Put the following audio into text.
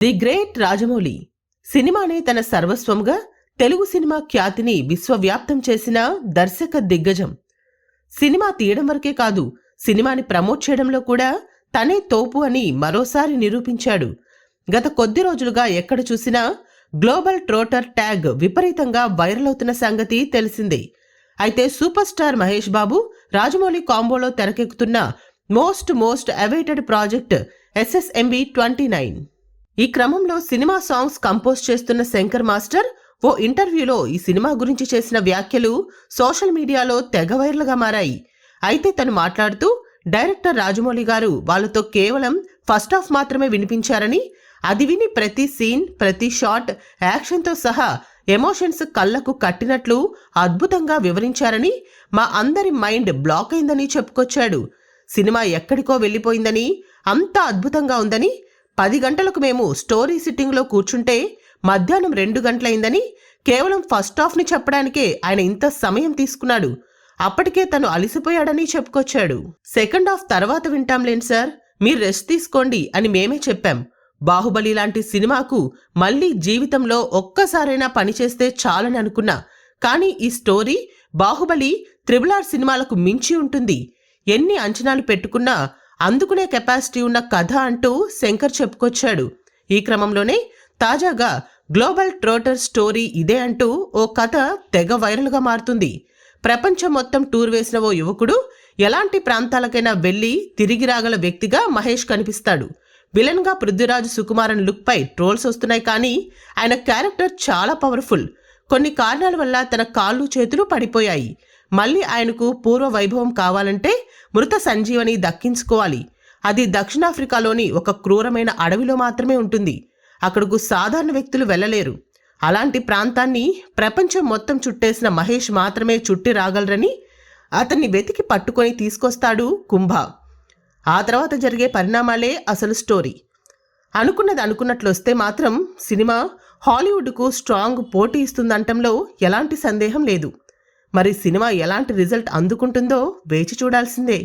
The great Rajamouli సినిమానే తన సర్వస్వంగా Telugu cinema ఖ్యాతిని విశ్వవ్యాప్తం చేసిన దర్శక దిగ్గజం. సినిమా తీయడం వరకే కాదు, సినిమాని ప్రమోట్ చేయడంలో కూడా తనే తోపు అని మరోసారి నిరూపించాడు. గత కొద్ది రోజులుగా ఎక్కడ చూసినా గ్లోబల్ ట్రోటర్ ట్యాగ్ విపరీతంగా వైరల్ అవుతున్న సంగతి తెలిసిందే. అయితే సూపర్ స్టార్ మహేష్ బాబు, రాజమౌళి కాంబోలో తెరకెక్కుతున్న మోస్ట్ అవైటెడ్ ప్రాజెక్ట్ SSMB 29. ఈ క్రమంలో సినిమా సాంగ్స్ కంపోజ్ చేస్తున్న శంకర్ మాస్టర్ ఓ ఇంటర్వ్యూలో ఈ సినిమా గురించి చేసిన వ్యాఖ్యలు సోషల్ మీడియాలో తెగ వైరల్గా మారాయి. అయితే తను మాట్లాడుతూ డైరెక్టర్ రాజమౌళి గారు వాళ్ళతో కేవలం ఫస్ట్ హాఫ్ మాత్రమే వినిపించారని, అది విని ప్రతి సీన్, ప్రతి షాట్, యాక్షన్తో సహా ఎమోషన్స్ కళ్లకు కట్టినట్లు అద్భుతంగా వివరించారని, మా అందరి మైండ్ బ్లాక్ అయిందని చెప్పుకొచ్చాడు. సినిమా ఎక్కడికో వెళ్ళిపోయిందని, అంత అద్భుతంగా ఉందని, 10 గంటలకు మేము స్టోరీ సిట్టింగ్లో కూర్చుంటే మధ్యాహ్నం 2 గంటలైందని, కేవలం ఫస్ట్ హాఫ్ని చెప్పడానికే ఆయన ఇంత సమయం తీసుకున్నాడు. అప్పటికే తను అలిసిపోయాడని చెప్పుకొచ్చాడు. సెకండ్ హాఫ్ తర్వాత వింటాంలేండి సార్, మీరు రెస్ట్ తీసుకోండి అని మేమే చెప్పాం. బాహుబలి లాంటి సినిమాకు మళ్ళీ జీవితంలో ఒక్కసారైనా పనిచేస్తే చాలని అనుకున్నా. కానీ ఈ స్టోరీ బాహుబలి, RRR సినిమాలకు మించి ఉంటుంది. ఎన్ని అంచనాలు పెట్టుకున్నా అందుకునే కెపాసిటీ ఉన్న కథ అంటూ శంకర్ చెప్పుకొచ్చాడు. ఈ క్రమంలోనే తాజాగా గ్లోబల్ ట్రోటర్ స్టోరీ ఇదే అంటూ ఓ కథ తెగ వైరల్గా మారుతుంది. ప్రపంచం మొత్తం టూర్ వేసిన ఓ యువకుడు ఎలాంటి ప్రాంతాలకైనా వెళ్లి తిరిగి రాగల వ్యక్తిగా మహేష్ కనిపిస్తాడు. విలన్గా పృథ్వీరాజ్ సుకుమారన్ లుక్పై ట్రోల్స్ వస్తున్నాయి, కానీ ఆయన క్యారెక్టర్ చాలా పవర్ఫుల్. కొన్ని కారణాల వల్ల తన కాళ్ళు చేతులు పడిపోయాయి. మళ్ళీ ఆయనకు పూర్వ వైభవం కావాలంటే మృత సంజీవని దక్కించుకోవాలి. అది దక్షిణాఫ్రికాలోని ఒక క్రూరమైన అడవిలో మాత్రమే ఉంటుంది. అక్కడకు సాధారణ వ్యక్తులు వెళ్ళలేరు. అలాంటి ప్రాంతాన్ని ప్రపంచం మొత్తం చుట్టేసిన మహేష్ మాత్రమే చుట్టి రాగలరని అతన్ని వెతికి పట్టుకొని తీసుకొస్తాడు కుంభ. ఆ తర్వాత జరిగే పరిణామాలే అసలు స్టోరీ. అనుకున్నది అనుకున్నట్లు వస్తే మాత్రం సినిమా హాలీవుడ్కు స్ట్రాంగ్ పోటీ ఇస్తుందంటంలో ఎలాంటి సందేహం లేదు. మరి సినిమా ఎలాంటి రిజల్ట్ అందుకుంటుందో వేచి చూడాల్సిందే.